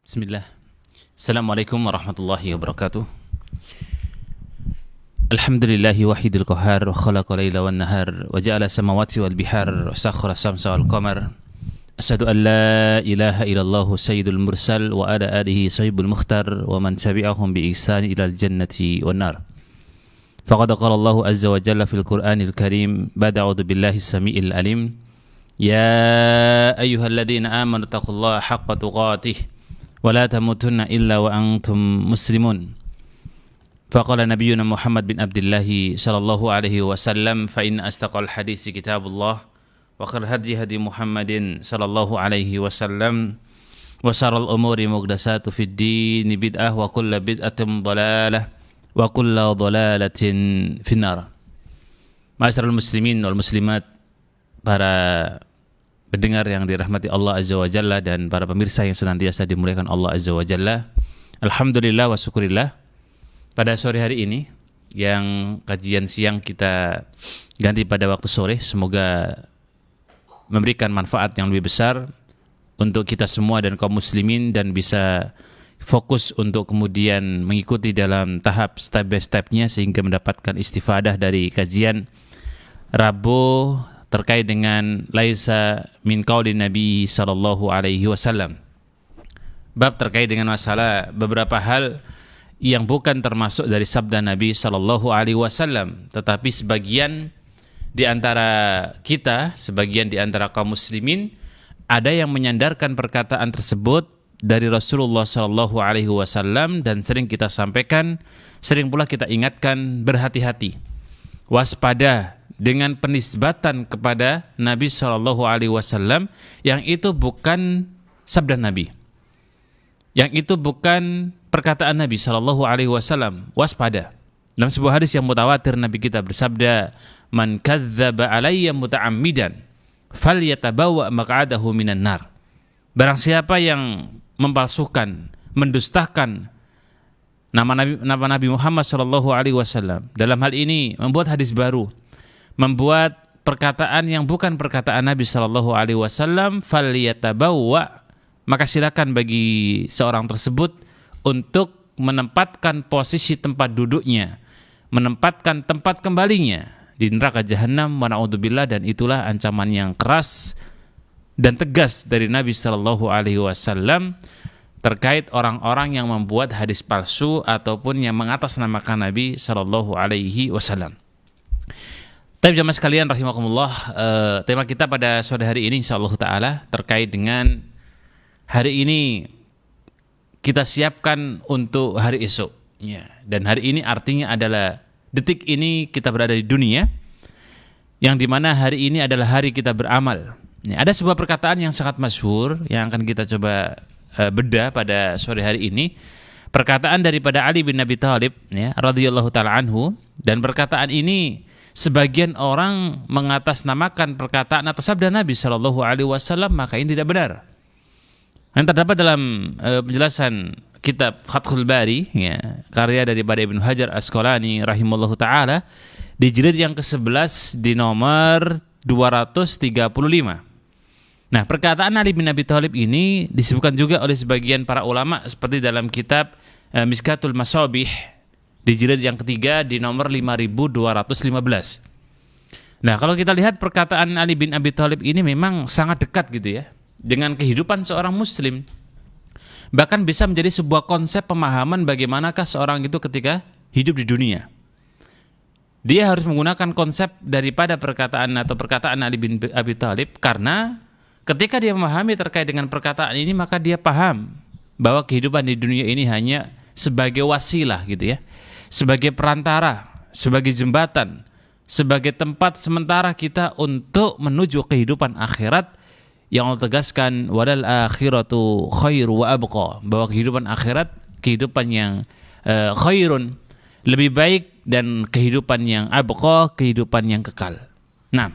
Bismillah. Assalamualaikum warahmatullahi wabarakatuh. Alhamdulillahi wahidil qahar wa khalaqa layla wan nahar wa ja'ala samawati wal bihar wa sakhkhara samsa wal qamar. Asyhadu an la ilaha illallah sayyidul mursal wa ala alihi sahibul mukhtar wa man tabi'ahum bi ihsan ilal jannati wan nar. Faqad qala Allah azza wa jalla fil Qur'anil Karim ba'da a'udzu billahi samiil alim. Ya ayyuhalladzina amanu taqullaha haqqa tuqatih ولا تموتن إلا وأنتم مسلمون فقال نبينا محمد بن عبد الله صلى الله عليه وسلم فإن أصدق الحديث كتاب الله وخير الهدي هدي محمد صلى الله عليه وسلم وشر الأمور محدثاتها في الدين بدعة وكل بدعة ضلالة وكل ضلالة في النار. Ma'asyiral muslimin wal muslimat, para pendengar yang dirahmati Allah Azza wa Jalla dan para pemirsa yang senantiasa dimuliakan Allah Azza wa Jalla. Alhamdulillah wa syukurillah, pada sore hari ini yang kajian siang kita ganti pada waktu sore, semoga memberikan manfaat yang lebih besar untuk kita semua dan kaum muslimin, dan bisa fokus untuk kemudian mengikuti dalam tahap step by stepnya sehingga mendapatkan istifadah dari kajian Rabu terkait dengan laisa min qauli Nabi sallallahu alaihi wasallam. Bab terkait dengan masalah beberapa hal yang bukan termasuk dari sabda Nabi sallallahu alaihi wasallam, tetapi sebagian di antara kita, sebagian di antara kaum muslimin ada yang menyandarkan perkataan tersebut dari Rasulullah sallallahu alaihi wasallam, dan sering kita sampaikan, sering pula kita ingatkan, berhati-hati, waspada dengan penisbatan kepada Nabi Shallallahu Alaihi Wasallam yang itu bukan sabda Nabi, yang itu bukan perkataan Nabi Shallallahu Alaihi Wasallam. Waspada. Dalam sebuah hadis yang mutawatir, Nabi kita bersabda, "Man kadzdzaba alayya muta'ammidan, falyatabawa maq'adahu minan nar." Barang siapa yang mempalsukan, mendustakan nama Nabi Muhammad Shallallahu Alaihi Wasallam, dalam hal ini membuat hadis baru, membuat perkataan yang bukan perkataan Nabi Shallallahu Alaihi Wasallam, falyatabawwa, maka silakan bagi seorang tersebut untuk menempatkan posisi tempat duduknya, menempatkan tempat kembalinya di neraka jahanam, wa na'udzubillah. Dan itulah ancaman yang keras dan tegas dari Nabi Shallallahu Alaihi Wasallam terkait orang-orang yang membuat hadis palsu ataupun yang mengatasnamakan Nabi Shallallahu Alaihi Wasallam. Tapi jamaah sekalian rahimakumullah, tema kita pada sore hari ini insyaallah taala terkait dengan hari ini kita siapkan untuk hari esok. Ya, dan hari ini artinya adalah detik ini kita berada di dunia, yang dimana hari ini adalah hari kita beramal. Ya, ada sebuah perkataan yang sangat masyhur yang akan kita coba bedah pada sore hari ini. Perkataan daripada Ali bin Abi Thalib, ya, radhiyallahu taala anhu, dan perkataan ini sebagian orang mengatasnamakan perkataan atau sabda Nabi Shallallahu Alaihi Wasallam, maka ini tidak benar. Yang terdapat dalam penjelasan kitab Fathul Bari, ya, karya daripada Ibnu Hajar Asqalani rahimallahu taala, di jilid yang ke-11 di nomor 235. Nah, perkataan Ali bin Abi Thalib ini disebutkan juga oleh sebagian para ulama seperti dalam kitab Miskatul Masabih di jilid yang ketiga di nomor 5215. Nah, kalau kita lihat perkataan Ali bin Abi Thalib ini memang sangat dekat gitu ya dengan kehidupan seorang muslim. Bahkan bisa menjadi sebuah konsep pemahaman bagaimanakah seorang itu ketika hidup di dunia. Dia harus menggunakan konsep daripada perkataan Ali bin Abi Thalib, karena ketika dia memahami terkait dengan perkataan ini, maka dia paham bahwa kehidupan di dunia ini hanya sebagai wasilah gitu ya, sebagai perantara, sebagai jembatan, sebagai tempat sementara kita untuk menuju kehidupan akhirat yang Allah tegaskan, walal akhiratu khairu wa abqa, bahwa kehidupan akhirat kehidupan yang khairun, lebih baik, dan kehidupan yang abqa, kehidupan yang kekal. Nah,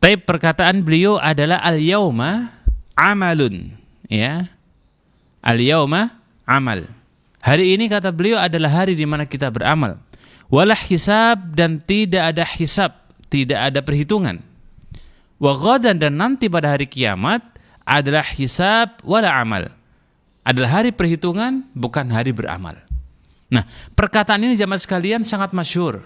tapi perkataan beliau adalah al-yauma amalun, ya. Al-yauma amal. Hari ini kata beliau adalah hari di mana kita beramal. Walah hisab, dan tidak ada hisab, tidak ada perhitungan. Wa ghadan, dan nanti pada hari kiamat adalah hisab wala amal. Adalah hari perhitungan, bukan hari beramal. Nah, perkataan ini jamaah sekalian sangat masyhur.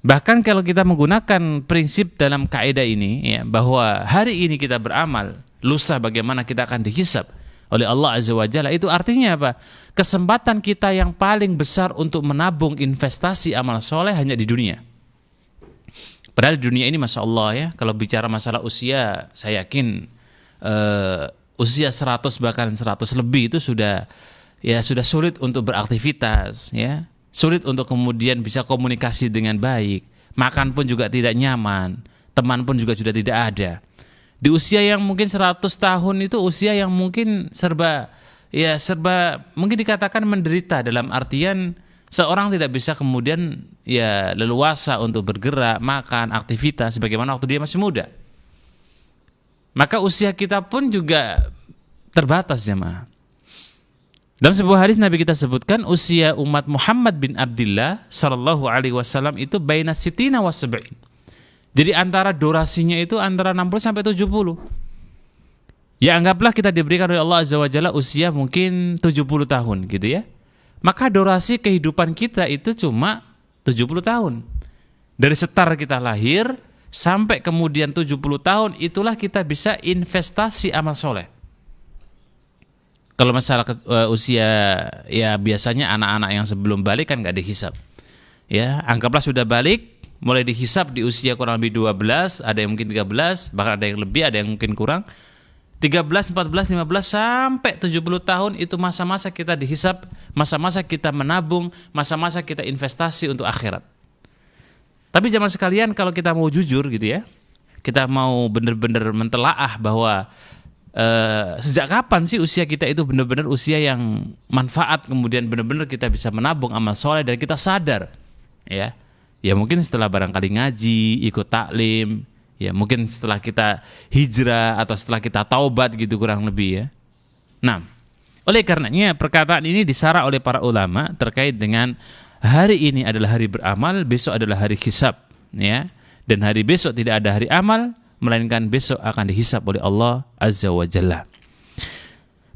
Bahkan kalau kita menggunakan prinsip dalam kaidah ini, ya, bahwa hari ini kita beramal, lusa bagaimana kita akan dihisab oleh Allah Azza wa Jalla, itu artinya apa? Kesempatan kita yang paling besar untuk menabung investasi amal soleh hanya di dunia. Padahal di dunia ini Masya Allah ya, kalau bicara masalah usia, saya yakin usia 100 bahkan 100 lebih itu sudah sulit untuk beraktivitas, ya. Sulit untuk kemudian bisa komunikasi dengan baik, makan pun juga tidak nyaman, teman pun juga sudah tidak ada. Di usia yang mungkin 100 tahun itu usia yang mungkin serba mungkin dikatakan menderita, dalam artian seorang tidak bisa kemudian leluasa untuk bergerak, makan, aktivitas sebagaimana waktu dia masih muda. Maka usia kita pun juga terbatas, jemaah. Dalam sebuah hadis Nabi kita sebutkan usia umat Muhammad bin Abdullah sallallahu alaihi wasallam itu baina sitina wa sab'in. Jadi antara durasinya itu antara 60 sampai 70. Ya anggaplah kita diberikan oleh Allah Azza wa Jalla usia mungkin 70 tahun gitu ya. Maka durasi kehidupan kita itu cuma 70 tahun. Dari setar kita lahir sampai kemudian 70 tahun itulah kita bisa investasi amal soleh. Kalau masalah usia, ya biasanya anak-anak yang sebelum balik kan nggak dihisap. Ya, anggaplah sudah balik, mulai dihisap di usia kurang lebih 12, ada yang mungkin 13, bahkan ada yang lebih, ada yang mungkin kurang. 13, 14, 15 sampai 70 tahun itu masa-masa kita dihisap, masa-masa kita menabung, masa-masa kita investasi untuk akhirat. Tapi jamaah sekalian, kalau kita mau jujur gitu ya, kita mau benar-benar mentelaah bahwa sejak kapan sih usia kita itu benar-benar usia yang manfaat, kemudian benar-benar kita bisa menabung amal soleh dan kita sadar, ya mungkin setelah barangkali ngaji, ikut taklim, ya mungkin setelah kita hijrah atau setelah kita taubat gitu kurang lebih ya. Nah, oleh karenanya perkataan ini disarah oleh para ulama terkait dengan hari ini adalah hari beramal, besok adalah hari hisab, ya, dan hari besok tidak ada hari amal, melainkan besok akan dihisab oleh Allah Azza wa Jalla.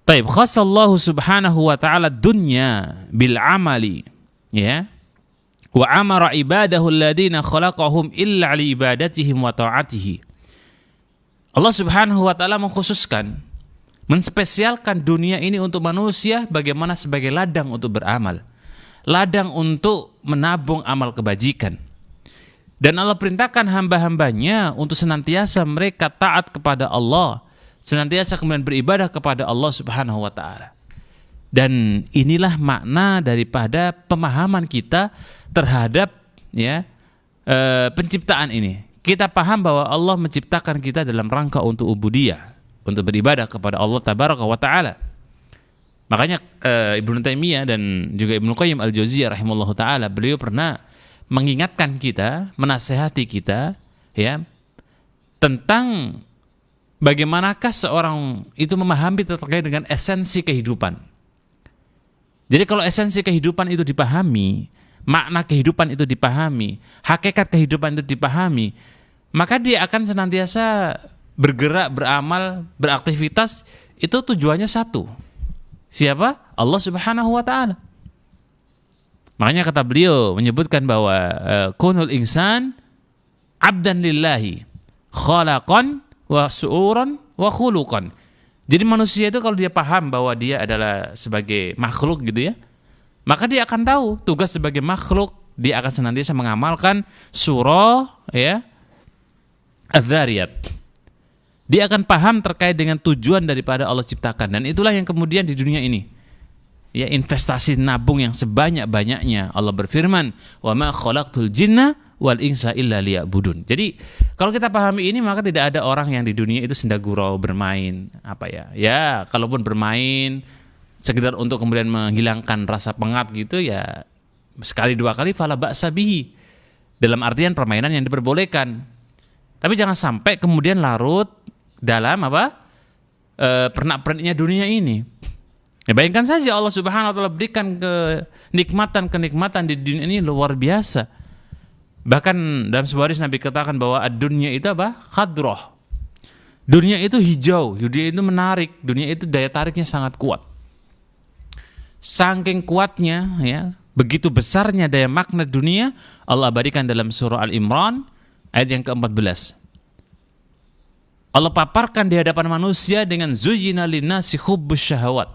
Taib, khassallahu subhanahu wa ta'ala dunya bil amali, ya, wa amara ibadahu alladhina khalaqahum illa li ibadatihim wa ta'atihi. Allah subhanahu wa ta'ala mengkhususkan, menspesialkan dunia ini untuk manusia bagaimana sebagai ladang untuk beramal, ladang untuk menabung amal kebajikan. Dan Allah perintahkan hamba-hambanya untuk senantiasa mereka taat kepada Allah, senantiasa kemudian beribadah kepada Allah subhanahu wa ta'ala. Dan inilah makna daripada pemahaman kita terhadap penciptaan ini. Kita paham bahwa Allah menciptakan kita dalam rangka untuk ubudiyah, untuk beribadah kepada Allah tabaraka wa ta'ala. Makanya Ibnu Taimiyah dan juga Ibnu Qayyim al-Jauziyah rahimahullahu ta'ala, beliau pernah mengingatkan kita, menasehati kita, ya, tentang bagaimanakah seorang itu memahami terkait dengan esensi kehidupan. Jadi kalau esensi kehidupan itu dipahami, makna kehidupan itu dipahami, hakikat kehidupan itu dipahami, maka dia akan senantiasa bergerak, beramal, beraktivitas, itu tujuannya satu. Siapa? Allah subhanahu wa ta'ala. Makanya kata beliau menyebutkan bahwa kunul insan abdan lillahi khalaqan wa su'uran wa khuluqan. Jadi manusia itu kalau dia paham bahwa dia adalah sebagai makhluk gitu ya, maka dia akan tahu tugas sebagai makhluk, dia akan senantiasa mengamalkan surah ya Az-Zariyat. Dia akan paham terkait dengan tujuan daripada Allah ciptakan, dan itulah yang kemudian di dunia ini, ya, investasi nabung yang sebanyak-banyaknya. Allah berfirman, "Wa ma khalaqtul jinna wal insa illa liya'budun." Jadi, kalau kita pahami ini, maka tidak ada orang yang di dunia itu senda gurau bermain Ya, kalaupun bermain sekedar untuk kemudian menghilangkan rasa penat gitu ya, sekali dua kali fala ba'sa bihi. Dalam artian permainan yang diperbolehkan. Tapi jangan sampai kemudian larut dalam pernak-perniknya dunia ini. Ya, bayangkan saja Allah subhanahu wa ta'ala berikan kenikmatan di dunia ini luar biasa. Bahkan dalam sebuah hadis Nabi katakan bahwa dunia itu khadroh. Dunia itu hijau, dunia itu menarik, dunia itu daya tariknya sangat kuat. Saking kuatnya, ya, begitu besarnya daya magnet dunia, Allah abadikan dalam surah Al-Imran ayat yang ke-14. Allah paparkan di hadapan manusia dengan zuyyina linnasi hubbus syahawat.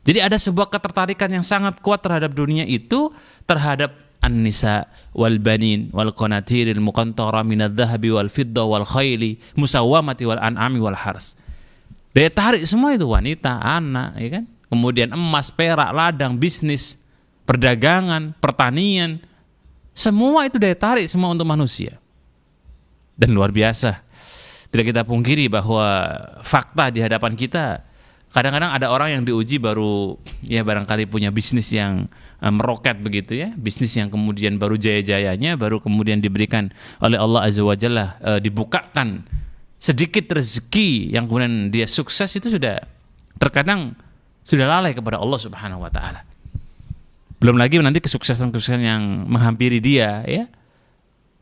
Jadi ada sebuah ketertarikan yang sangat kuat terhadap dunia itu, terhadap an-nisa wal banin wal qanatiril muqantara minadh dhahabi wal fidda wal khayli musawwamati wal an'ami wal hars. Daya tarik semua itu, wanita, anak, ya kan? Kemudian emas, perak, ladang, bisnis, perdagangan, pertanian, semua itu daya tarik semua untuk manusia. Dan luar biasa, tidak kita pungkiri bahwa fakta di hadapan kita, kadang-kadang ada orang yang diuji baru ya barangkali punya bisnis yang meroket begitu ya, bisnis yang kemudian baru jaya-jayanya, baru kemudian diberikan oleh Allah Azza wa Jalla, dibukakan sedikit rezeki yang kemudian dia sukses, itu sudah terkadang sudah lalai kepada Allah Subhanahu wa taala. Belum lagi nanti kesuksesan-kesuksesan yang menghampiri dia, ya.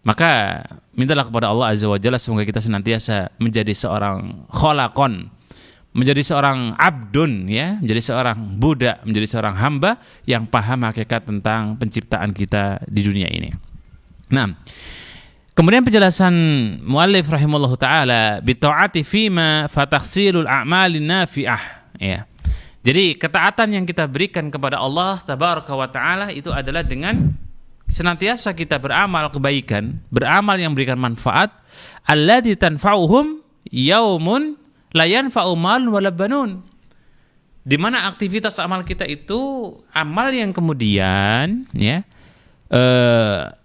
Maka mintalah kepada Allah Azza wa Jalla semoga kita senantiasa menjadi seorang kholakon, menjadi seorang abdun, ya, menjadi seorang budak, menjadi seorang hamba yang paham hakikat tentang penciptaan kita di dunia ini. Nah, kemudian penjelasan muallif rahimahullahu taala bi ta'ati fima fatakhsilul a'malin nafi'ah, ya. Jadi ketaatan yang kita berikan kepada Allah tabaraka wa taala itu adalah dengan senantiasa kita beramal kebaikan, beramal yang memberikan manfaat, alladzi tanfa'uhum yaumun la yanfa'u malun wala banun. Di mana aktivitas amal kita itu amal yang kemudian, ya,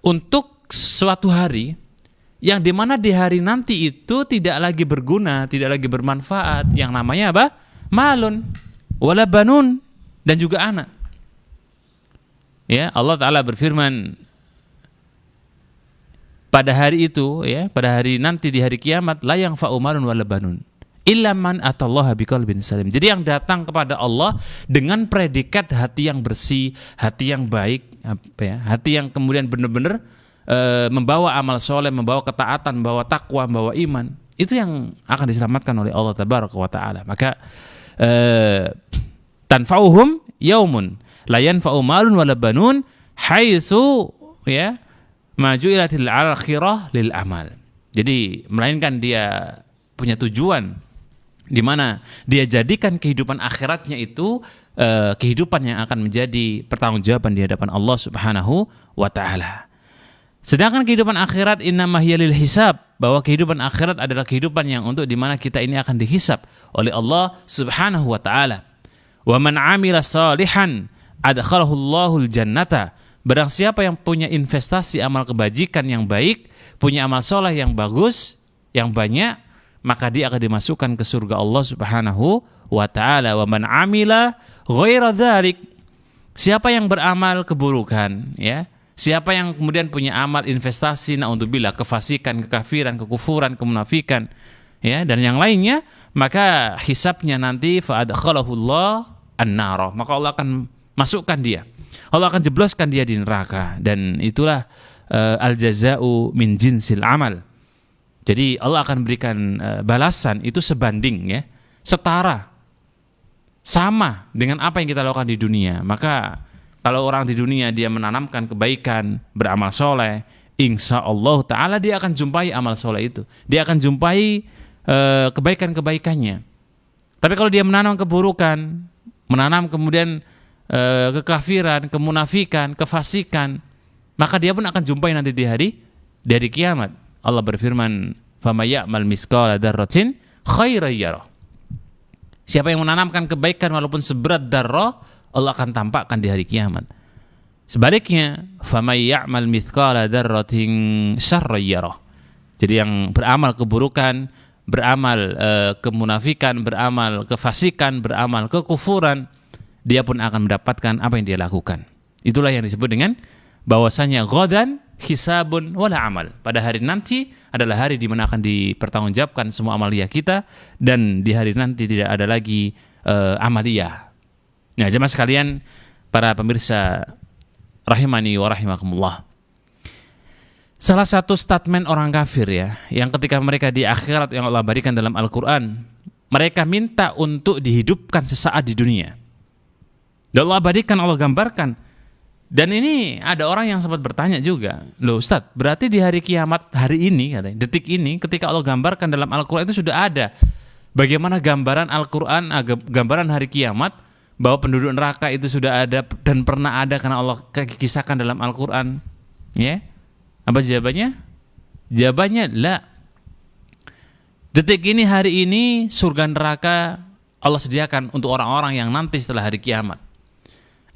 untuk suatu hari yang dimana di hari nanti itu tidak lagi berguna, tidak lagi bermanfaat, yang namanya apa? Malun wala banun, dan juga anak. Ya, Allah Ta'ala berfirman pada hari itu, ya, pada hari nanti di hari kiamat, la yanfa'u malun wala banun illa man atallaha biqalbin salim. Jadi yang datang kepada Allah dengan predikat hati yang bersih, hati yang baik, apa ya, hati yang kemudian benar-benar membawa amal soleh, membawa ketaatan, membawa takwa, membawa iman, itu yang akan diselamatkan oleh Allah Tabaraka wa Ta'ala. Maka tanfa'uhum yaumun la yanfa'u malun wala banun haitsu, ya, maju'ilatil akhirah lil amal. Jadi melainkan dia punya tujuan di mana dia jadikan kehidupan akhiratnya itu kehidupan yang akan menjadi pertanggungjawaban di hadapan Allah Subhanahu wa taala. Sedangkan kehidupan akhirat innama hiya lil hisab, bahwa kehidupan akhirat adalah kehidupan yang untuk di mana kita ini akan dihisab oleh Allah Subhanahu wa taala. Wa man 'amila shalihan adkhalahu Allahul jannata. Barang siapa yang punya investasi amal kebajikan yang baik, punya amal soleh yang bagus, yang banyak, maka dia akan dimasukkan ke surga Allah Subhanahu wa taala. Wa man 'amila ghaira dzalik. Siapa yang beramal keburukan, ya, siapa yang kemudian punya amal investasi naudzubillah, kefasikan, kekafiran, kekufuran, kemunafikan, ya, dan yang lainnya, maka hisabnya nanti fa adkhalahu Allah an-nar. Maka Allah akan masukkan dia, Allah akan jebloskan dia di neraka, dan itulah al-jaza'u min jinsil amal. Jadi Allah akan berikan balasan itu sebanding, ya, setara, sama dengan apa yang kita lakukan di dunia. Maka kalau orang di dunia dia menanamkan kebaikan, beramal soleh, insya Allah Ta'ala dia akan jumpai amal soleh itu, dia akan jumpai kebaikan-kebaikannya. Tapi kalau dia menanam keburukan, menanam kemudian kekafiran, kemunafikan, kefasikan, maka dia pun akan jumpai nanti di hari kiamat. Allah berfirman, "Faman ya'mal mithqala dzarratin khairan yarah." Siapa yang menanamkan kebaikan walaupun seberat dzarrah, Allah akan tampakkan di hari kiamat. Sebaliknya, "Faman ya'mal mithqala dzarratin syarran yarah." Jadi yang beramal keburukan, beramal kemunafikan, beramal kefasikan, beramal kekufuran, dia pun akan mendapatkan apa yang dia lakukan. Itulah yang disebut dengan bahwasanya ghadan hisabun wala amal. Pada hari nanti adalah hari di mana akan dipertanggungjawabkan semua amaliyah kita, dan di hari nanti tidak ada lagi amaliyah. Nah, jemaah sekalian, para pemirsa rahimani wa rahimakumullah. Salah satu statement orang kafir ya, yang ketika mereka di akhirat yang Allah berikan dalam Al-Quran, mereka minta untuk dihidupkan sesaat di dunia. Dan Allah abadikan, Allah gambarkan. Dan ini ada orang yang sempat bertanya juga, loh Ustadz, berarti di hari kiamat, hari ini, katanya, detik ini, ketika Allah gambarkan dalam Al-Quran itu sudah ada. Bagaimana gambaran Al-Quran, gambaran hari kiamat, bahwa penduduk neraka itu sudah ada dan pernah ada karena Allah kisahkan dalam Al-Quran. Ya, apa jawabannya? Jawabannya la. Detik ini, hari ini, surga neraka Allah sediakan untuk orang-orang yang nanti setelah hari kiamat.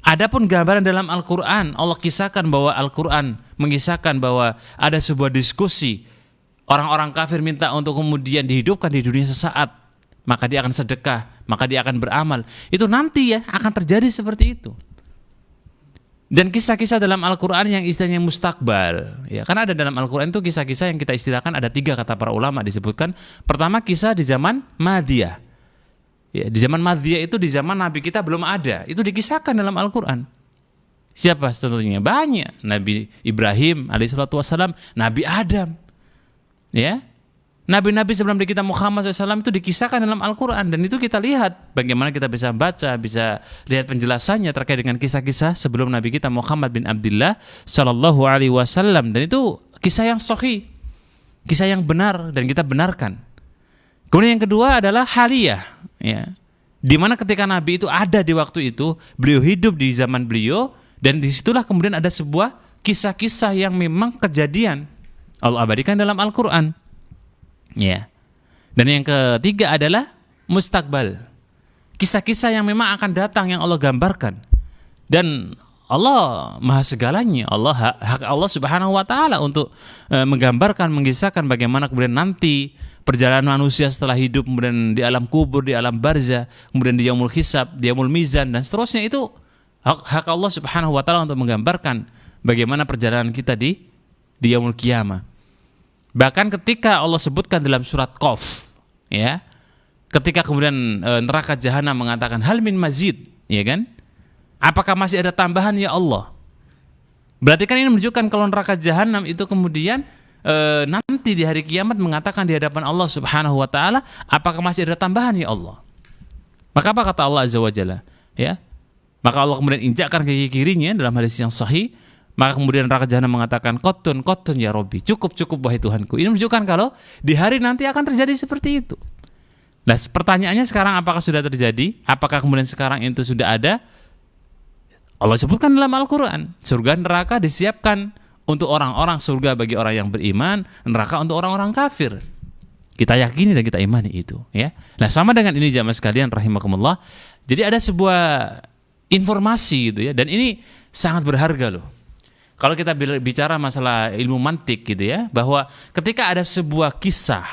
Adapun gambaran dalam Al-Quran, Allah kisahkan bahwa Al-Quran mengisahkan bahwa ada sebuah diskusi. Orang-orang kafir minta untuk kemudian dihidupkan di dunia sesaat. Maka dia akan sedekah, maka dia akan beramal. Itu nanti ya akan terjadi seperti itu. Dan kisah-kisah dalam Al-Quran yang istilahnya mustakbal. Ya, karena ada dalam Al-Quran itu kisah-kisah yang kita istilahkan ada 3 kata para ulama disebutkan. Pertama, kisah di zaman Madiyah. Ya, di zaman Madiyah itu di zaman Nabi kita belum ada. Itu dikisahkan dalam Al-Quran. Siapa contohnya? Banyak. Nabi Ibrahim alaihissalatu wassalam, Nabi Adam. Ya, Nabi-Nabi sebelum kita Muhammad SAW itu dikisahkan dalam Al-Quran. Dan itu kita lihat bagaimana kita bisa baca, bisa lihat penjelasannya terkait dengan kisah-kisah sebelum Nabi kita Muhammad bin Abdullah Sallallahu Alaihi Wasallam. Dan itu kisah yang sahih, kisah yang benar dan kita benarkan. Kemudian yang kedua adalah haliyah, ya, dimana ketika Nabi itu ada di waktu itu, beliau hidup di zaman beliau, dan disitulah kemudian ada sebuah kisah-kisah yang memang kejadian Allah abadikan dalam Al-Quran. Ya. Dan yang ketiga adalah mustakbal, kisah-kisah yang memang akan datang yang Allah gambarkan. Dan Allah maha segalanya, hak Allah subhanahu wa ta'ala untuk menggambarkan, mengisahkan bagaimana kemudian nanti perjalanan manusia setelah hidup, kemudian di alam kubur, di alam barzah, kemudian di yaumul hisab, di yaumul mizan, dan seterusnya. Itu hak Allah subhanahu wa ta'ala untuk menggambarkan bagaimana perjalanan kita di yaumul qiyamah. Bahkan ketika Allah sebutkan dalam surat Qaf, ya, ketika kemudian neraka jahanam mengatakan hal min mazid, ya kan? Apakah masih ada tambahan ya Allah? Berarti kan ini menunjukkan kalau neraka jahanam itu kemudian nanti di hari kiamat mengatakan di hadapan Allah subhanahu wa ta'ala, apakah masih ada tambahan ya Allah? Maka apa kata Allah azza wa jalla? Ya, maka Allah kemudian injakkan kaki kirinya dalam hadis yang sahih. Maka kemudian neraka jahanam mengatakan qotun ya Rabbi, cukup wahai Tuhanku. Ini menunjukkan kalau di hari nanti akan terjadi seperti itu. Nah, pertanyaannya sekarang, apakah sudah terjadi? Apakah kemudian sekarang itu sudah ada? Allah sebutkan dalam Al-Quran, surga neraka disiapkan untuk orang-orang, surga bagi orang yang beriman, neraka untuk orang-orang kafir. Kita yakini dan kita imani itu, ya. Nah, sama dengan ini jamaah sekalian rahimakumullah. Jadi ada sebuah informasi gitu ya, dan ini sangat berharga loh. Kalau kita bicara masalah ilmu mantik gitu ya, bahwa ketika ada sebuah kisah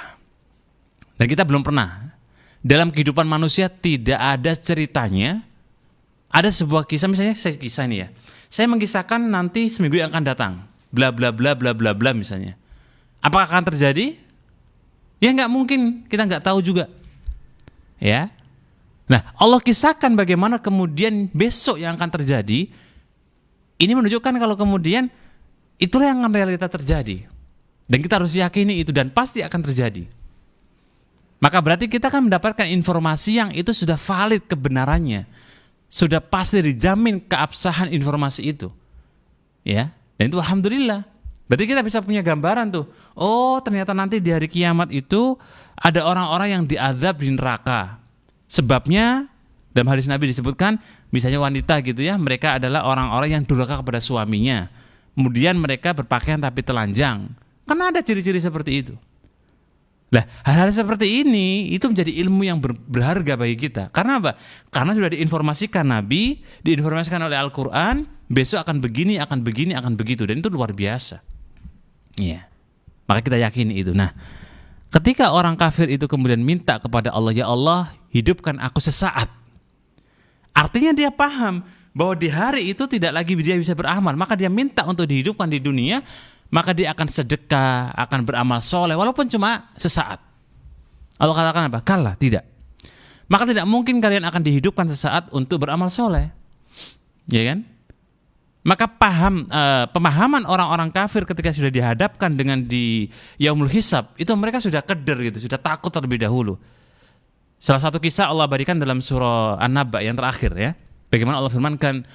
dan kita belum pernah dalam kehidupan manusia tidak ada ceritanya, ada sebuah kisah, misalnya saya kisah ini ya, saya mengisahkan nanti seminggu yang akan datang, bla bla bla bla bla bla misalnya. Apakah akan terjadi? Ya nggak mungkin, kita nggak tahu juga. Ya. Nah, Allah kisahkan bagaimana kemudian besok yang akan terjadi. Ini menunjukkan kalau kemudian itulah yang akan realita terjadi. Dan kita harus yakini itu dan pasti akan terjadi. Maka berarti kita akan mendapatkan informasi yang itu sudah valid kebenarannya. Sudah pasti dijamin keabsahan informasi itu. Ya, dan itu alhamdulillah. Berarti kita bisa punya gambaran tuh. Oh, ternyata nanti di hari kiamat itu ada orang-orang yang diazab di neraka. Sebabnya dalam hadis Nabi disebutkan, misalnya wanita gitu ya, mereka adalah orang-orang yang durhaka kepada suaminya. Kemudian mereka berpakaian tapi telanjang. Karena ada ciri-ciri seperti itu. Nah, hal-hal seperti ini itu menjadi ilmu yang berharga bagi kita. Karena apa? Karena sudah diinformasikan Nabi, diinformasikan oleh Al-Quran, besok akan begini, akan begini, akan begitu. Dan itu luar biasa. Iya. Maka kita yakini itu. Nah, ketika orang kafir itu kemudian minta kepada Allah, ya Allah, hidupkan aku sesaat. Artinya dia paham bahwa di hari itu tidak lagi dia bisa beramal, maka dia minta untuk dihidupkan di dunia, maka dia akan sedekah, akan beramal soleh, walaupun cuma sesaat. Allah katakan apa? Kalla, tidak. Maka tidak mungkin kalian akan dihidupkan sesaat untuk beramal soleh, ya kan? Maka pemahaman orang-orang kafir ketika sudah dihadapkan dengan di yaumul hisab, itu mereka sudah keder gitu, sudah takut terlebih dahulu. Salah satu kisah Allah berikan dalam surah An-Naba yang terakhir ya. Bagaimana Allah firmankan,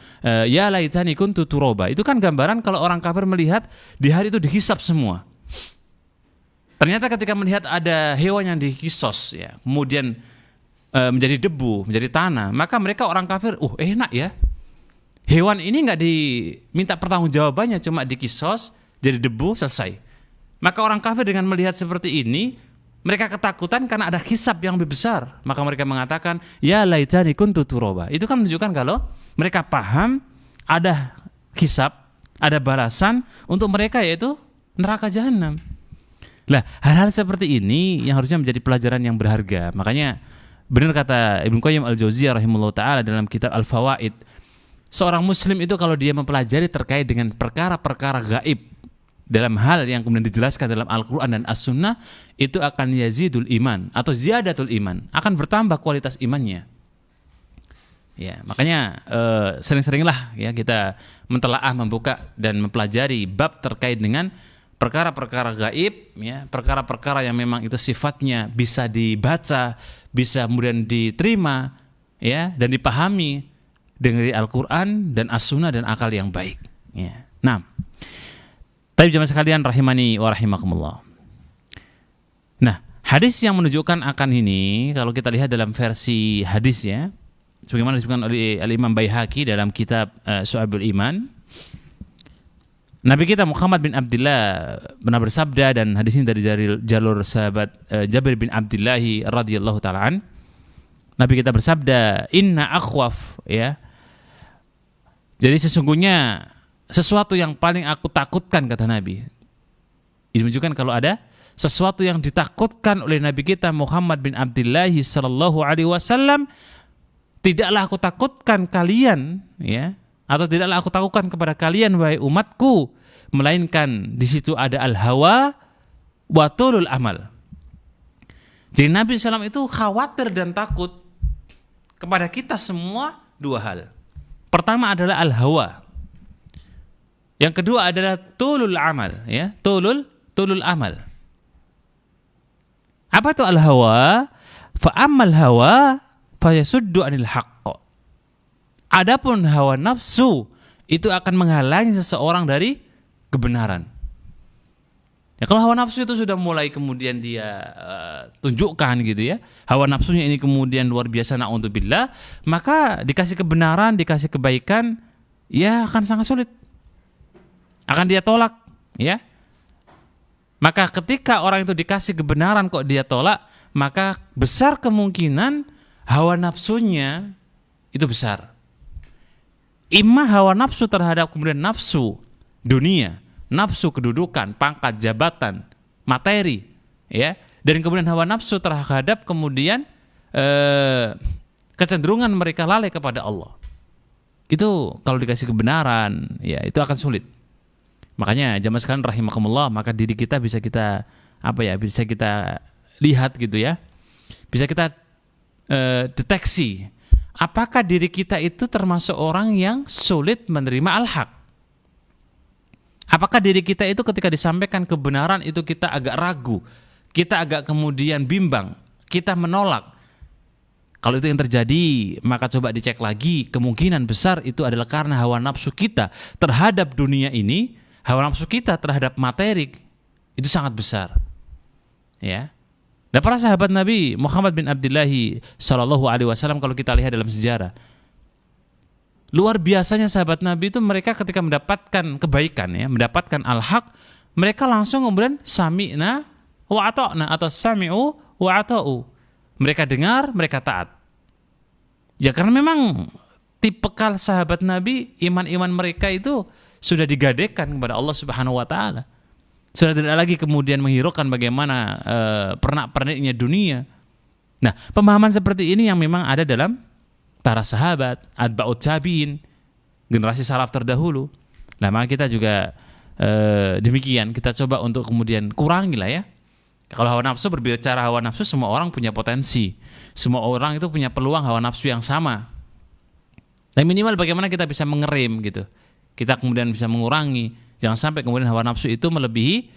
ya laitani kuntu turoba. Itu kan gambaran kalau orang kafir melihat di hari itu dihisab semua. Ternyata ketika melihat ada hewan yang dikisos ya, kemudian menjadi debu, menjadi tanah, maka mereka orang kafir, enak ya. Hewan ini nggak diminta pertanggungjawabannya, cuma dikisos, jadi debu, selesai. Maka orang kafir dengan melihat seperti ini, mereka ketakutan karena ada hisab yang lebih besar. Maka mereka mengatakan, ya laitani kuntu turoba. Itu kan menunjukkan kalau mereka paham ada hisab, ada balasan untuk mereka, yaitu neraka jahanam. Lah, hal-hal seperti ini yang harusnya menjadi pelajaran yang berharga. Makanya benar kata Ibnu Qayyim Al-Jauziyah rahimahullah ta'ala dalam kitab Al-Fawaid, seorang muslim itu kalau dia mempelajari terkait dengan perkara-perkara gaib dalam hal yang kemudian dijelaskan dalam Al-Quran dan As-Sunnah, itu akan yazidul iman atau ziyadatul iman, akan bertambah kualitas imannya. Ya, makanya sering-seringlah ya kita mentelaah, membuka dan mempelajari bab terkait dengan perkara-perkara gaib, ya, perkara-perkara yang memang itu sifatnya bisa dibaca, bisa kemudian diterima, ya, dan dipahami dari Al-Quran dan As-Sunnah dan akal yang baik. Ya. Nah, tapi jemaah sekalian rahimani wa rahimakumullah. Nah, hadis yang menunjukkan akan ini, kalau kita lihat dalam versi hadis ya, sebagaimana disebutkan oleh Al-Imam Baihaqi dalam kitab Syu'abul Iman, Nabi kita Muhammad bin Abdullah pernah bersabda, dan hadis ini dari jalur sahabat Jabir bin Abdullah radhiyallahu ta'ala an. Nabi kita bersabda, inna akhwaf, ya. Jadi sesungguhnya sesuatu yang paling aku takutkan, kata Nabi. Ini menunjukkan kalau ada sesuatu yang ditakutkan oleh Nabi kita Muhammad bin Abdullah sallallahu alaihi wasallam, tidaklah aku takutkan kalian, ya, atau tidaklah aku takutkan kepada kalian wahai umatku, melainkan di situ ada al-hawa wa tulul amal. Jadi Nabi SAW itu khawatir dan takut kepada kita semua dua hal. Pertama adalah al-hawa. Yang kedua adalah tulul amal, ya, tulul amal. Apa itu al-hawa? Fa ammal hawa fa yasuddu anil haqq. Adapun hawa nafsu itu akan menghalangi seseorang dari kebenaran. Ya, kalau hawa nafsu itu sudah mulai kemudian dia tunjukkan gitu ya, hawa nafsunya ini kemudian luar biasa, na'udzubillah, maka dikasih kebenaran, dikasih kebaikan, ya akan sangat sulit. Akan dia tolak, ya. Maka ketika orang itu dikasih kebenaran kok dia tolak, maka besar kemungkinan hawa nafsunya itu besar. Imma hawa nafsu terhadap kemudian nafsu dunia, nafsu kedudukan, pangkat, jabatan, materi, ya, dan kemudian hawa nafsu terhadap kemudian kecenderungan mereka lalai kepada Allah. Itu kalau dikasih kebenaran, ya itu akan sulit. Makanya jamaah sekalian rahimakumullah, maka diri kita bisa kita bisa kita lihat gitu ya, bisa kita deteksi. Apakah diri kita itu termasuk orang yang sulit menerima al-haq? Apakah diri kita itu ketika disampaikan kebenaran itu kita agak ragu, kita agak kemudian bimbang, kita menolak? Kalau itu yang terjadi, maka coba dicek lagi, kemungkinan besar itu adalah karena hawa nafsu kita terhadap dunia ini, hawa nafsu kita terhadap materi itu sangat besar. Ya. Dan para sahabat Nabi Muhammad bin Abdullah sallallahu alaihi wasallam, kalau kita lihat dalam sejarah, luar biasanya sahabat Nabi itu mereka ketika mendapatkan kebaikan, ya, mendapatkan al-haq, mereka langsung kemudian sami'na wa ata'na atau sami'u wa ata'u. Mereka dengar, mereka taat. Ya karena memang tipikal sahabat Nabi, iman-iman mereka itu sudah digadekan kepada Allah Subhanahu wa taala. Sudah tidak lagi kemudian menghiraukan bagaimana pernak-perniknya dunia. Nah, pemahaman seperti ini yang memang ada dalam para sahabat, atba'ut tabi'in, generasi salaf terdahulu. Nah, maka kita juga demikian, kita coba untuk kemudian kurangi lah ya. Kalau hawa nafsu, berbicara hawa nafsu, semua orang punya potensi. Semua orang itu punya peluang hawa nafsu yang sama. Dan minimal bagaimana kita bisa mengerem gitu. kita kemudian bisa mengurangi. Jangan sampai kemudian hawa nafsu itu melebihi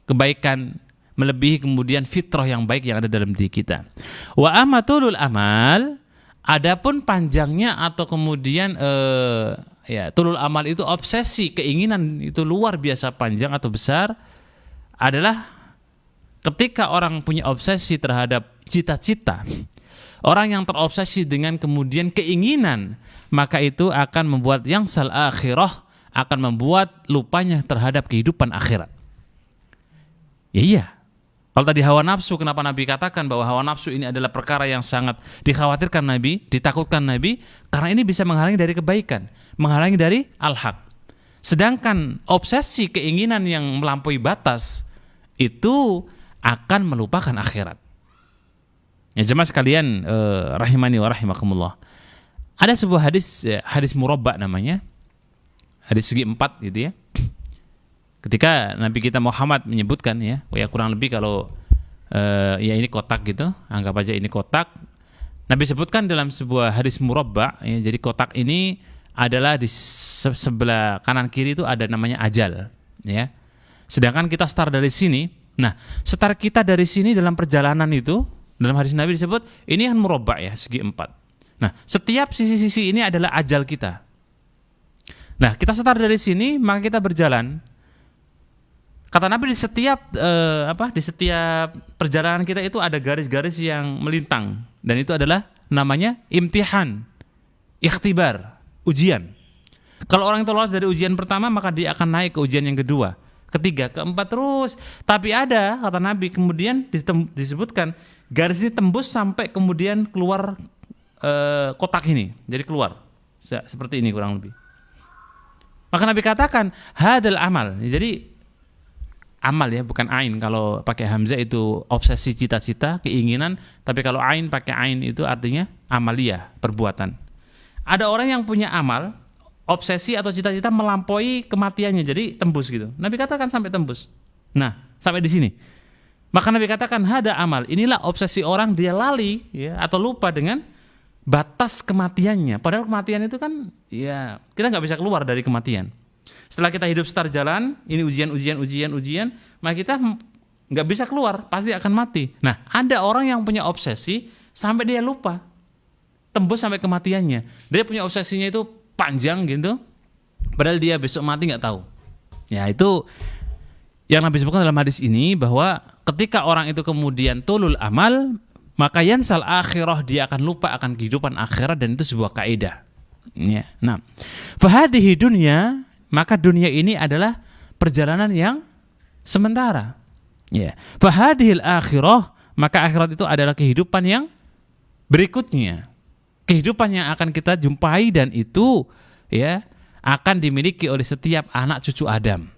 kebaikan, melebihi kemudian fitrah yang baik yang ada dalam diri kita. Wa amatulul amal, adapun panjangnya atau kemudian tulul amal itu obsesi, keinginan itu luar biasa panjang atau besar, adalah ketika orang punya obsesi terhadap cita-cita, orang yang terobsesi dengan kemudian keinginan, maka itu akan membuat yang sal akhirah, akan membuat lupanya terhadap kehidupan akhirat. Ya iya. Kalau tadi hawa nafsu, kenapa Nabi katakan bahwa hawa nafsu ini adalah perkara yang sangat dikhawatirkan Nabi, ditakutkan Nabi, karena ini bisa menghalangi dari kebaikan, menghalangi dari al-haq. Sedangkan obsesi keinginan yang melampaui batas itu akan melupakan akhirat. Ya jemaah sekalian, rahimani wa rahimakumullah. Ada sebuah hadis murabba namanya, hadis segi 4 gitu ya. Ketika Nabi kita Muhammad menyebutkan ya kurang lebih kalau ya ini kotak gitu, anggap aja ini kotak. Nabi sebutkan dalam sebuah hadis murabba, ya, jadi kotak ini adalah di sebelah kanan kiri itu ada namanya ajal, ya. Sedangkan kita start dari sini. Nah, start kita dari sini dalam perjalanan itu, dalam hadis Nabi disebut ini kan murabba ya, segi 4. Nah, setiap sisi-sisi ini adalah ajal kita. Nah, kita start dari sini, maka kita berjalan. Kata Nabi di setiap perjalanan kita itu ada garis-garis yang melintang, dan itu adalah namanya imtihan, ikhtibar, ujian. Kalau orang itu lolos dari ujian pertama, maka dia akan naik ke ujian yang kedua, ketiga, keempat terus. Tapi ada, kata Nabi, kemudian disebutkan garis ini tembus sampai kemudian keluar kotak ini, jadi keluar seperti ini kurang lebih. Maka Nabi katakan hadal amal. Jadi amal ya, bukan ain. Kalau pakai hamzah itu obsesi, cita-cita, keinginan. Tapi kalau ain pakai ain itu artinya amalia, perbuatan. Ada orang yang punya amal, obsesi atau cita-cita melampaui kematiannya, jadi tembus gitu. Nabi katakan sampai tembus. Nah, sampai di sini. Maka Nabi katakan hada amal. Inilah obsesi orang, dia lali ya, atau lupa dengan batas kematiannya. Padahal kematian itu kan ya kita nggak bisa keluar dari kematian. Setelah kita hidup setar jalan, ini ujian, maka kita nggak bisa keluar, pasti akan mati. Nah, ada orang yang punya obsesi sampai dia lupa, tembus sampai kematiannya. Dia punya obsesinya itu panjang gitu, padahal dia besok mati nggak tahu. Ya itu yang Nabi sebutkan dalam hadis ini, bahwa ketika orang itu kemudian tulul amal, maka yansal akhirah, dia akan lupa akan kehidupan akhirat, dan itu sebuah kaidah. Ya. Nah, fahadihi dunya, maka dunia ini adalah perjalanan yang sementara. Ya. Fahadihil akhirah, maka akhirat itu adalah kehidupan yang berikutnya. Kehidupan yang akan kita jumpai, dan itu ya akan dimiliki oleh setiap anak cucu Adam.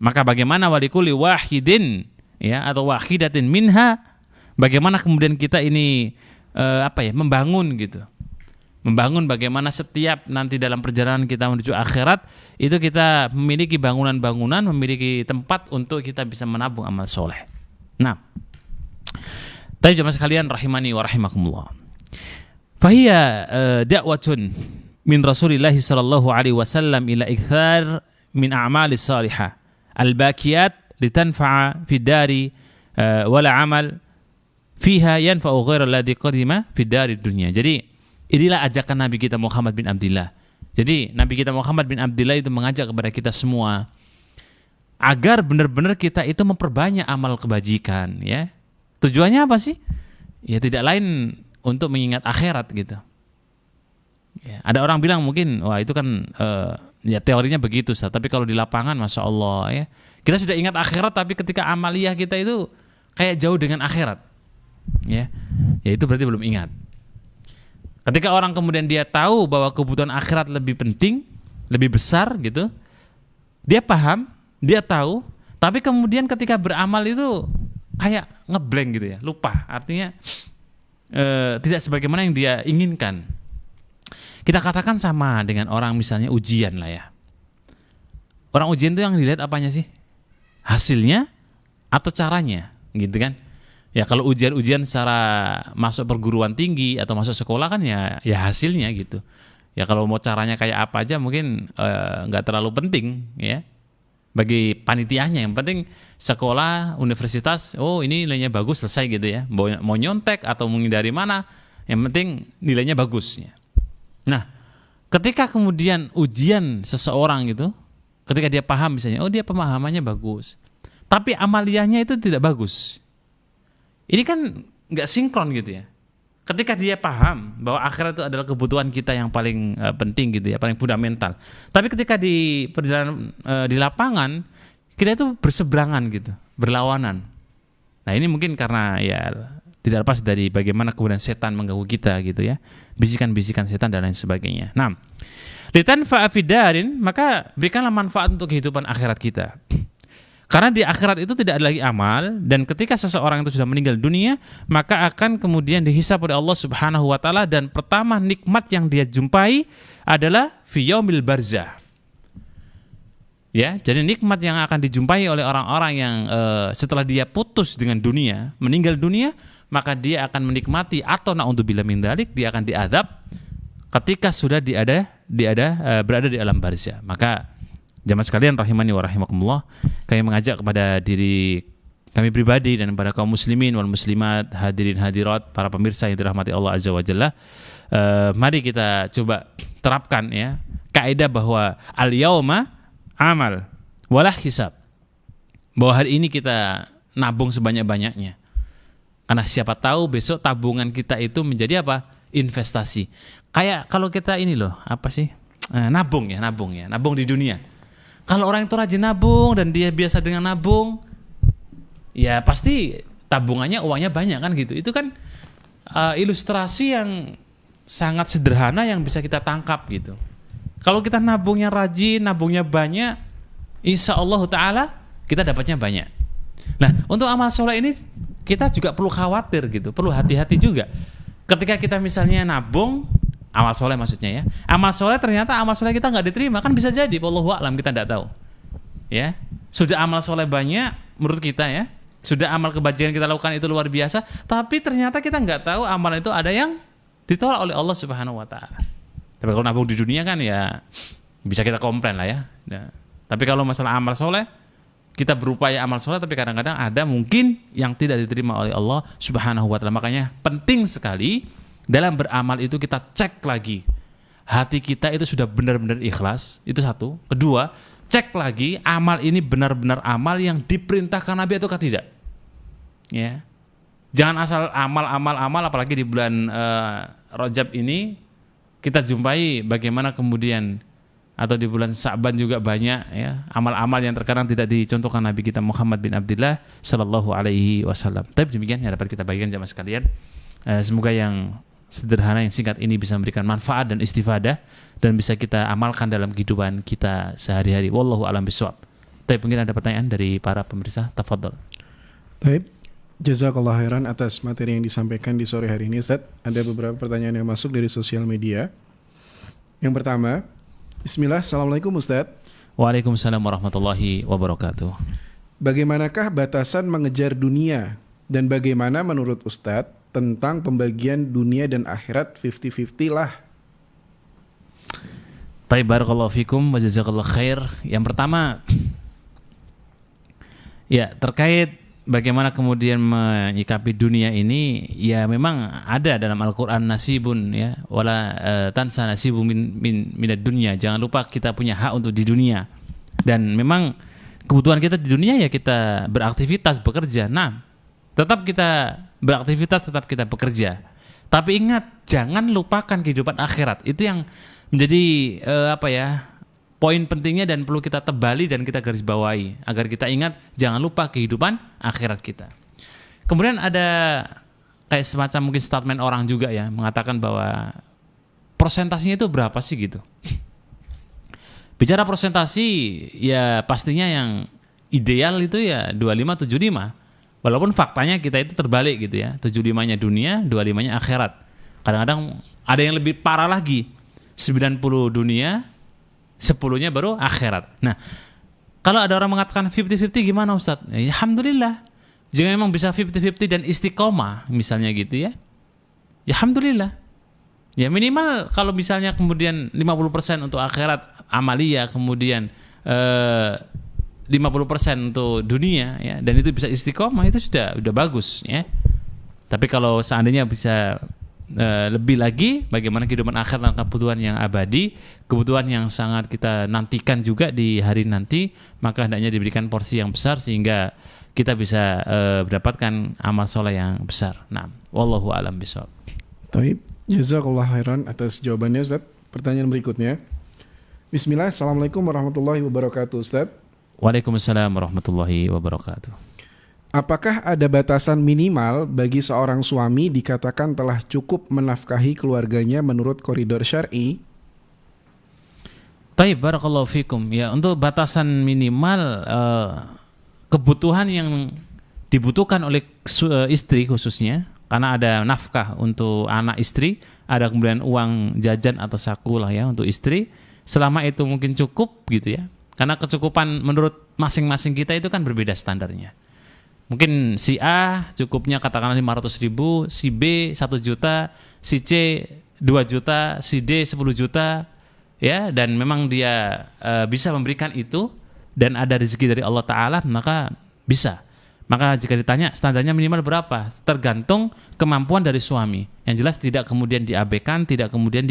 Maka bagaimana walikuli wahidin ya atau wahidatin minha, bagaimana kemudian kita ini membangun gitu. Membangun bagaimana setiap nanti dalam perjalanan kita menuju akhirat itu kita memiliki bangunan-bangunan, memiliki tempat untuk kita bisa menabung amal soleh. Nah, tapi jemaah sekalian rahimani wa rahimakumullah. Fahiya da'watun min Rasulillah sallallahu alaihi wasallam ila ikthar min a'malis salihah al-baqiyat litanfa'a fid dari wala amal fiha yanfa'u ghairal ladzi qadima fid dari dunya. Jadi inilah ajakan Nabi kita Muhammad bin Abdillah. Jadi Nabi kita Muhammad bin Abdillah itu mengajak kepada kita semua agar benar-benar kita itu memperbanyak amal kebajikan ya. Tujuannya apa sih? Ya tidak lain untuk mengingat akhirat gitu. Ya, ada orang bilang mungkin wah itu kan ya teorinya begitu Ustaz, tapi kalau di lapangan Masya Allah ya, kita sudah ingat akhirat tapi ketika amaliyah kita itu kayak jauh dengan akhirat. Ya itu berarti belum ingat. Ketika orang kemudian dia tahu bahwa kebutuhan akhirat lebih penting, lebih besar gitu, dia paham, dia tahu, tapi kemudian ketika beramal itu kayak ngeblank gitu ya, lupa. Artinya tidak sebagaimana yang dia inginkan. Kita katakan sama dengan orang misalnya ujian lah ya. Orang ujian itu yang dilihat apanya sih? Hasilnya atau caranya, gitu kan? Ya kalau ujian-ujian secara masuk perguruan tinggi atau masuk sekolah kan ya hasilnya gitu. Ya kalau mau caranya kayak apa aja mungkin nggak terlalu penting ya bagi panitianya. Yang penting sekolah, universitas, oh ini nilainya bagus, selesai gitu ya. Mau nyontek atau menghindari mana, yang penting nilainya bagus ya. Nah, ketika kemudian ujian seseorang gitu, ketika dia paham misalnya, oh dia pemahamannya bagus, tapi amaliyahnya itu tidak bagus. Ini kan nggak sinkron gitu ya. Ketika dia paham bahwa akhirat itu adalah kebutuhan kita yang paling penting gitu ya, paling fundamental. Tapi ketika di perjalanan di lapangan, kita itu berseberangan gitu, berlawanan. Nah ini mungkin karena ya tidak lepas dari bagaimana kemudian setan mengganggu kita gitu ya, bisikan-bisikan setan dan lain sebagainya. Nah, litanfa'a fid darin, maka berikanlah manfaat untuk kehidupan akhirat kita. Karena di akhirat itu tidak ada lagi amal, dan ketika seseorang itu sudah meninggal dunia, maka akan kemudian dihisab oleh Allah Subhanahu wa taala, dan pertama nikmat yang dia jumpai adalah fi yaumil barzah. Ya, jadi nikmat yang akan dijumpai oleh orang-orang yang setelah dia putus dengan dunia, meninggal dunia, maka dia akan menikmati atau na'udzubillah min dzalik, dia akan diazab ketika sudah berada di alam barzah. Maka jamaah sekalian rahimani wa rahimakumullah, kami mengajak kepada diri kami pribadi dan kepada kaum muslimin wal muslimat, hadirin hadirat, para pemirsa yang dirahmati Allah Azza wa Jalla, mari kita coba terapkan ya kaidah bahwa al-yauma amal walah hisab. Bahwa hari ini kita nabung sebanyak-banyaknya. Karena siapa tahu besok tabungan kita itu menjadi apa? Investasi. Kayak kalau kita ini loh, apa sih? Nabung di dunia. Kalau orang itu rajin nabung dan dia biasa dengan nabung, ya pasti tabungannya, uangnya banyak kan gitu. Itu kan ilustrasi yang sangat sederhana yang bisa kita tangkap gitu. Kalau kita nabungnya rajin, nabungnya banyak, insya Allah Ta'ala kita dapatnya banyak. Nah, untuk amal soleh ini kita juga perlu khawatir gitu, perlu hati-hati juga. Ketika kita misalnya nabung, amal soleh maksudnya ya, amal soleh ternyata amal soleh kita nggak diterima, kan bisa jadi, wallahu a'lam, kita nggak tahu. Ya, sudah amal soleh banyak menurut kita ya, sudah amal kebajikan kita lakukan itu luar biasa, tapi ternyata kita nggak tahu amal itu ada yang ditolak oleh Allah Subhanahu Wa Taala. Tapi kalau nabung di dunia kan ya bisa kita komplain lah ya. Nah, tapi kalau masalah amal soleh, kita berupaya amal soleh, tapi kadang-kadang ada mungkin yang tidak diterima oleh Allah Subhanahu Wa Taala. Makanya penting sekali dalam beramal itu kita cek lagi hati kita itu sudah benar-benar ikhlas, itu satu. Kedua, cek lagi amal ini benar-benar amal yang diperintahkan Nabi ataukah tidak. Ya, jangan asal amal apalagi di bulan Rajab ini kita jumpai bagaimana kemudian, atau di bulan Sa'ban juga banyak ya amal-amal yang terkadang tidak dicontohkan Nabi kita Muhammad bin Abdullah sallallahu alaihi wasallam. Tapi demikian yang dapat kita bagikan jamaah sekalian. Semoga yang sederhana yang singkat ini bisa memberikan manfaat dan istifadah dan bisa kita amalkan dalam kehidupan kita sehari-hari. Wallahu a'lam bishawab. Tapi mungkin ada pertanyaan dari para pemirsa, tafadhol. Baik, jazakallah khairan atas materi yang disampaikan di sore hari ini, Ustaz. Ada beberapa pertanyaan yang masuk dari sosial media. Yang pertama, bismillah, assalamualaikum Ustaz. Waalaikumsalam warahmatullahi wabarakatuh. Bagaimanakah batasan mengejar dunia dan bagaimana menurut Ustaz tentang pembagian dunia dan akhirat 50-50 lah? Baik, barakallahu fikum wa jazakallahu khair. Yang pertama, ya terkait bagaimana kemudian menyikapi dunia ini, ya memang ada dalam Al-Quran nasibun ya, wala tansa nasibun minad dunya. Jangan lupa kita punya hak untuk di dunia. Dan memang kebutuhan kita di dunia ya kita beraktivitas, bekerja. Nah, tetap kita beraktivitas, tetap kita bekerja. Tapi ingat, jangan lupakan kehidupan akhirat. Itu yang menjadi poin pentingnya dan perlu kita tebali dan kita garis bawahi agar kita ingat, jangan lupa kehidupan akhirat kita. Kemudian ada kayak semacam mungkin statement orang juga ya, mengatakan bahwa persentasenya itu berapa sih gitu. Bicara persentasi ya pastinya yang ideal itu ya 25-75. Walaupun faktanya kita itu terbalik gitu ya, 75-nya dunia, 25-nya akhirat. Kadang-kadang ada yang lebih parah lagi, 90 dunia, 10-nya baru akhirat. Nah, kalau ada orang mengatakan 50-50 gimana Ustaz? Ya, alhamdulillah. Jika memang bisa 50-50 dan istiqomah misalnya gitu ya, ya alhamdulillah. Ya minimal kalau misalnya kemudian 50% untuk akhirat amalia, kemudian 50% untuk dunia ya, dan itu bisa istiqomah, itu sudah bagus ya. Tapi kalau seandainya bisa lebih lagi, bagaimana kehidupan akhirat dan kebutuhan yang abadi, kebutuhan yang sangat kita nantikan juga di hari nanti, maka hendaknya diberikan porsi yang besar sehingga kita bisa mendapatkan amal soleh yang besar. Nah, wallahu a'lam bishawab. Taib, jazakallah khairan atas jawabannya Ustaz. Pertanyaan berikutnya. Bismillah, Assalamualaikum warahmatullahi wabarakatuh Ustaz. Waalaikumsalam warahmatullahi wabarakatuh. Apakah ada batasan minimal bagi seorang suami dikatakan telah cukup menafkahi keluarganya menurut koridor syar'i? Taib, barakallahu fikum. Ya, untuk batasan minimal kebutuhan yang dibutuhkan oleh istri khususnya, karena ada nafkah untuk anak istri, ada kemudian uang jajan atau saku lah ya untuk istri, selama itu mungkin cukup gitu ya. Karena kecukupan menurut masing-masing kita itu kan berbeda standarnya. Mungkin si A cukupnya katakanlah 500.000, si B 1 juta, si C 2 juta, si D 10 juta ya, dan memang dia bisa memberikan itu dan ada rezeki dari Allah Ta'ala, maka bisa. Maka jika ditanya standarnya minimal berapa, tergantung kemampuan dari suami. Yang jelas tidak kemudian diabaikan, tidak kemudian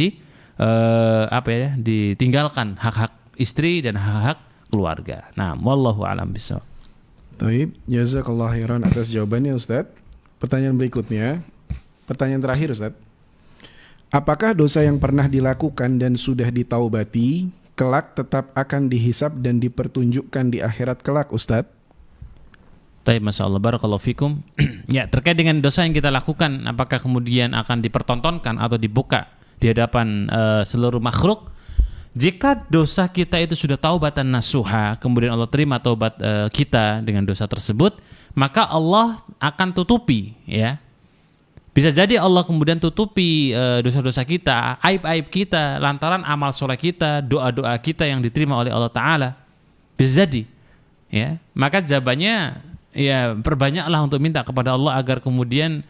ditinggalkan hak-hak istri dan hak-hak keluarga. Nah, wallahu a'lam bishawab. Taib, jazakallah khairan atas jawabannya Ustaz. Pertanyaan berikutnya, pertanyaan terakhir Ustaz. Apakah dosa yang pernah dilakukan dan sudah ditaubati kelak tetap akan dihisab dan dipertunjukkan di akhirat kelak Ustaz? Taib, masyaallah, barakallahu fikum. Ya, terkait dengan dosa yang kita lakukan, apakah kemudian akan dipertontonkan atau dibuka di hadapan seluruh makhluk? Jika dosa kita itu sudah taubatan nasuha, kemudian Allah terima taubat kita dengan dosa tersebut, maka Allah akan tutupi ya. Bisa jadi Allah kemudian tutupi dosa-dosa kita, aib-aib kita lantaran amal soleh kita, doa-doa kita yang diterima oleh Allah Ta'ala. Bisa jadi ya. Maka jawabannya ya perbanyaklah untuk minta kepada Allah agar kemudian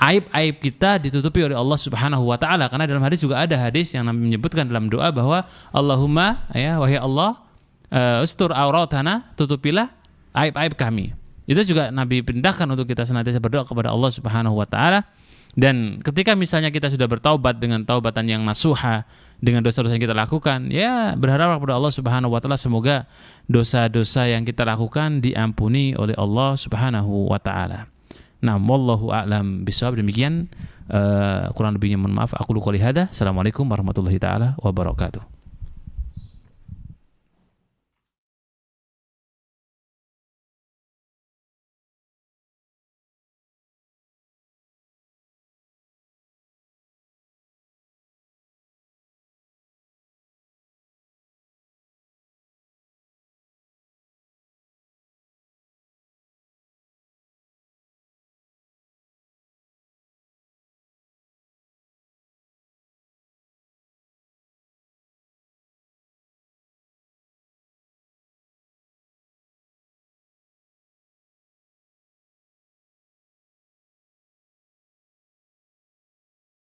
aib-aib kita ditutupi oleh Allah Subhanahu wa Ta'ala. Karena dalam hadis juga ada hadis yang menyebutkan dalam doa bahwa Allahumma ya wahai Allah ustur auratana, tutupilah aib-aib kami. Itu juga Nabi perintahkan untuk kita senantiasa berdoa kepada Allah Subhanahu wa Ta'ala. Dan ketika misalnya kita sudah bertaubat dengan taubatan yang nasuha, dengan dosa-dosa yang kita lakukan, ya berharap kepada Allah Subhanahu wa Ta'ala semoga dosa-dosa yang kita lakukan diampuni oleh Allah Subhanahu wa Ta'ala. Nah, wallahu a'lam bishawab. Demikian kurang lebihnya mohon maaf. Aku qouli hadza. Assalamualaikum warahmatullahi taala wabarakatuh.